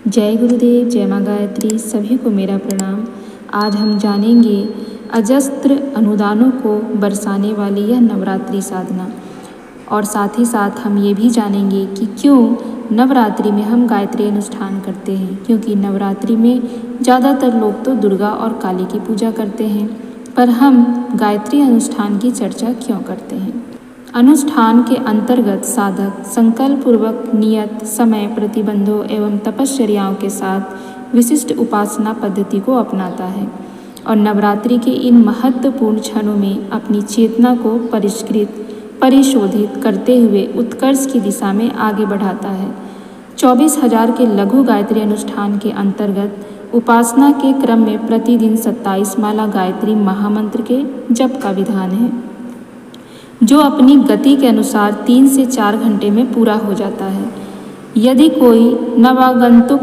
जय गुरुदेव, जय माँ गायत्री। सभी को मेरा प्रणाम। आज हम जानेंगे अजस्त्र अनुदानों को बरसाने वाली यह नवरात्रि साधना, और साथ ही साथ हम ये भी जानेंगे कि क्यों नवरात्रि में हम गायत्री अनुष्ठान करते हैं। क्योंकि नवरात्रि में ज़्यादातर लोग तो दुर्गा और काली की पूजा करते हैं, पर हम गायत्री अनुष्ठान की चर्चा क्यों करते हैं। अनुष्ठान के अंतर्गत साधक संकल्प पूर्वक नियत समय, प्रतिबंधों एवं तपश्चर्याओं के साथ विशिष्ट उपासना पद्धति को अपनाता है और नवरात्रि के इन महत्वपूर्ण क्षणों में अपनी चेतना को परिष्कृत परिशोधित करते हुए उत्कर्ष की दिशा में आगे बढ़ाता है। 24,000 के लघु गायत्री अनुष्ठान के अंतर्गत उपासना के क्रम में प्रतिदिन 27 माला गायत्री महामंत्र के जप का विधान है, जो अपनी गति के अनुसार 3 से 4 घंटे में पूरा हो जाता है। यदि कोई नवागंतुक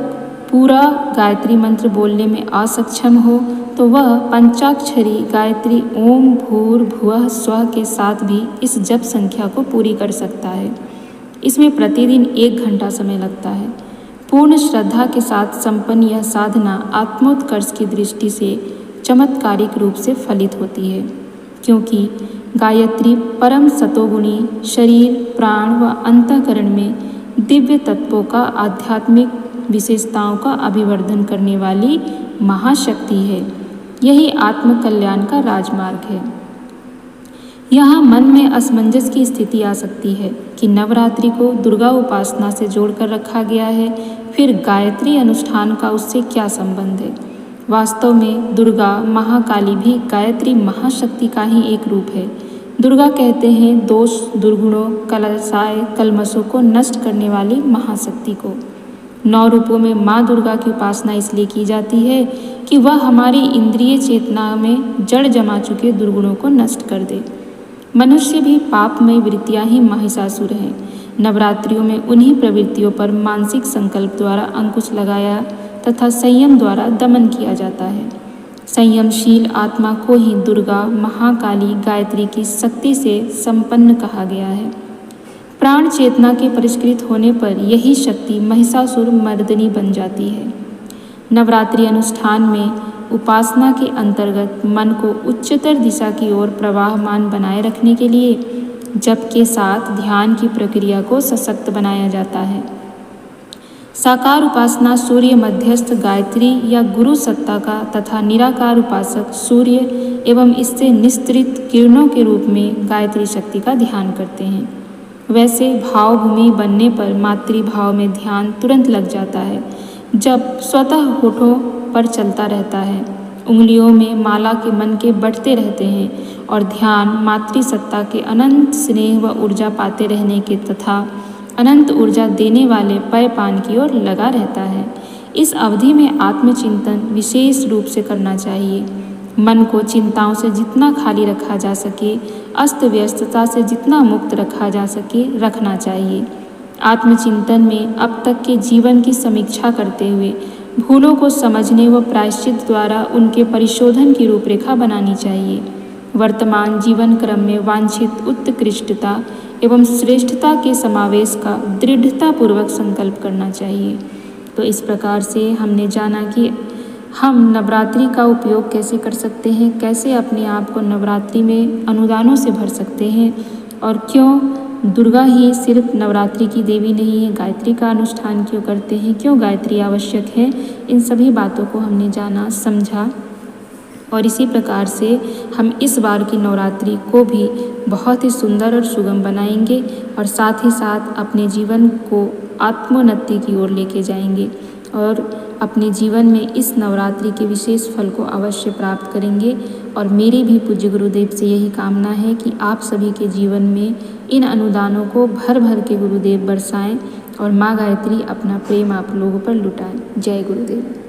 पूरा गायत्री मंत्र बोलने में असक्षम हो तो वह पंचाक्षरी गायत्री ओम भूर्भुवः स्वः के साथ भी इस जप संख्या को पूरी कर सकता है। इसमें प्रतिदिन 1 घंटा समय लगता है। पूर्ण श्रद्धा के साथ संपन्न यह साधना आत्मोत्कर्ष की दृष्टि से चमत्कारिक रूप से फलित होती है, क्योंकि गायत्री परम सतोगुणी शरीर, प्राण व अंतःकरण में दिव्य तत्वों का आध्यात्मिक विशेषताओं का अभिवर्धन करने वाली महाशक्ति है। यही आत्म कल्याण का राजमार्ग है। यहाँ मन में असमंजस की स्थिति आ सकती है कि नवरात्रि को दुर्गा उपासना से जोड़कर रखा गया है, फिर गायत्री अनुष्ठान का उससे क्या संबंध है। वास्तव में दुर्गा महाकाली भी गायत्री महाशक्ति का ही एक रूप है। दुर्गा कहते हैं दोष, दुर्गुणों, कलशाय, कलमशों को नष्ट करने वाली महाशक्ति को। 9 रूपों में माँ दुर्गा की उपासना इसलिए की जाती है कि वह हमारी इंद्रिय चेतना में जड़ जमा चुके दुर्गुणों को नष्ट कर दे। मनुष्य भी पापमय वृत्तियाँ ही महिषासुर हैं। नवरात्रियों में उन्हीं प्रवृत्तियों पर मानसिक संकल्प द्वारा अंकुश लगाया तथा संयम द्वारा दमन किया जाता है। संयमशील आत्मा को ही दुर्गा, महाकाली, गायत्री की शक्ति से संपन्न कहा गया है। प्राण चेतना के परिष्कृत होने पर यही शक्ति महिषासुर मर्दिनी बन जाती है। नवरात्रि अनुष्ठान में उपासना के अंतर्गत मन को उच्चतर दिशा की ओर प्रवाहमान बनाए रखने के लिए जप के साथ ध्यान की प्रक्रिया को सशक्त बनाया जाता है। साकार उपासना सूर्य मध्यस्थ गायत्री या गुरु सत्ता का तथा निराकार उपासक सूर्य एवं इससे निस्तृत किरणों के रूप में गायत्री शक्ति का ध्यान करते हैं। वैसे भावभूमि बनने पर मातृभाव में ध्यान तुरंत लग जाता है। जब स्वतः होठों पर चलता रहता है, उंगलियों में माला के मन के बढ़ते रहते हैं और ध्यान मातृसत्ता के अनंत स्नेह व ऊर्जा पाते रहने के तथा अनंत ऊर्जा देने वाले पय पान की ओर लगा रहता है। इस अवधि में आत्मचिंतन विशेष रूप से करना चाहिए। मन को चिंताओं से जितना खाली रखा जा सके, अस्त व्यस्तता से जितना मुक्त रखा जा सके, रखना चाहिए। आत्मचिंतन में अब तक के जीवन की समीक्षा करते हुए भूलों को समझने व प्रायश्चित द्वारा उनके परिशोधन की रूपरेखा बनानी चाहिए। वर्तमान जीवन क्रम में वांछित उत्कृष्टता एवं श्रेष्ठता के समावेश का दृढ़तापूर्वक संकल्प करना चाहिए। तो इस प्रकार से हमने जाना कि हम नवरात्रि का उपयोग कैसे कर सकते हैं, कैसे अपने आप को नवरात्रि में अनुदानों से भर सकते हैं, और क्यों दुर्गा ही सिर्फ नवरात्रि की देवी नहीं है, गायत्री का अनुष्ठान क्यों करते हैं, क्यों गायत्री आवश्यक है। इन सभी बातों को हमने जाना, समझा, और इसी प्रकार से हम इस बार की नवरात्रि को भी बहुत ही सुंदर और सुगम बनाएंगे और साथ ही साथ अपने जीवन को आत्मोन्नति की ओर लेके जाएंगे और अपने जीवन में इस नवरात्रि के विशेष फल को अवश्य प्राप्त करेंगे। और मेरी भी पूज्य गुरुदेव से यही कामना है कि आप सभी के जीवन में इन अनुदानों को भर भर के गुरुदेव बरसाएं और माँ गायत्री अपना प्रेम आप लोगों पर लुटाएं। जय गुरुदेव।